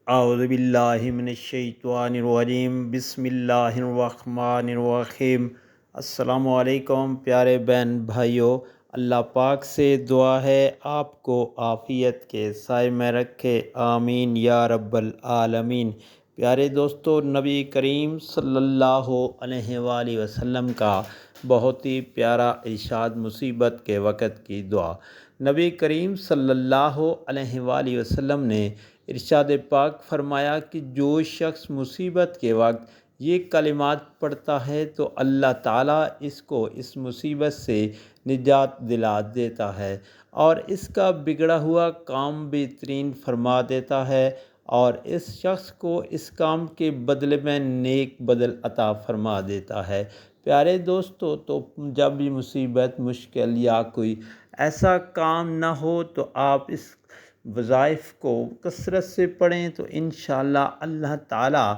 اعوذ باللہ من الشیطان الرجیم بسم اللہ الرحمن الرحیم۔ السلام علیکم پیارے بہن بھائیوں، اللہ پاک سے دعا ہے آپ کو عافیت کے سائے میں رکھے، آمین یا رب العالمین۔ پیارے دوستو، نبی کریم صلی اللہ علیہ وآلہ وسلم کا بہت ہی پیارا ارشاد، مصیبت کے وقت کی دعا۔ نبی کریم صلی اللہ علیہ وآلہ وسلم نے ارشاد پاک فرمایا کہ جو شخص مصیبت کے وقت یہ کلمات پڑھتا ہے تو اللہ تعالیٰ اس کو اس مصیبت سے نجات دلا دیتا ہے اور اس کا بگڑا ہوا کام بہترین فرما دیتا ہے، اور اس شخص کو اس کام کے بدلے میں نیک بدل عطا فرما دیتا ہے۔ پیارے دوستو، تو جب بھی مصیبت، مشکل یا کوئی ایسا کام نہ ہو تو آپ اس وظائف کو کثرت سے پڑھیں تو انشاءاللہ اللہ تعالیٰ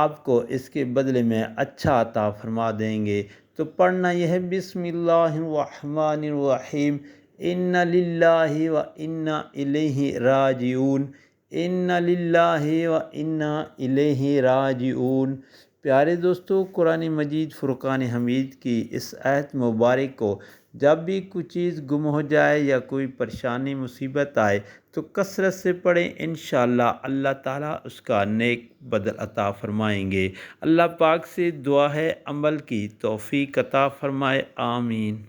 آپ کو اس کے بدلے میں اچھا عطا فرما دیں گے۔ تو پڑھنا یہ ہے، بسم اللہ الرحمن الرحیم، ان للہ و انا الیہ راجعون، ان للہ و انا الیہ راجعون۔ پیارے دوستو، قرآن مجید فرقان حمید کی اس آیت مبارک کو جب بھی کوئی چیز گم ہو جائے یا کوئی پریشانی مصیبت آئے تو کثرت سے پڑھیں، انشاءاللہ اللہ تعالیٰ اس کا نیک بدل عطا فرمائیں گے۔ اللہ پاک سے دعا ہے عمل کی توفیق عطا فرمائے، آمین۔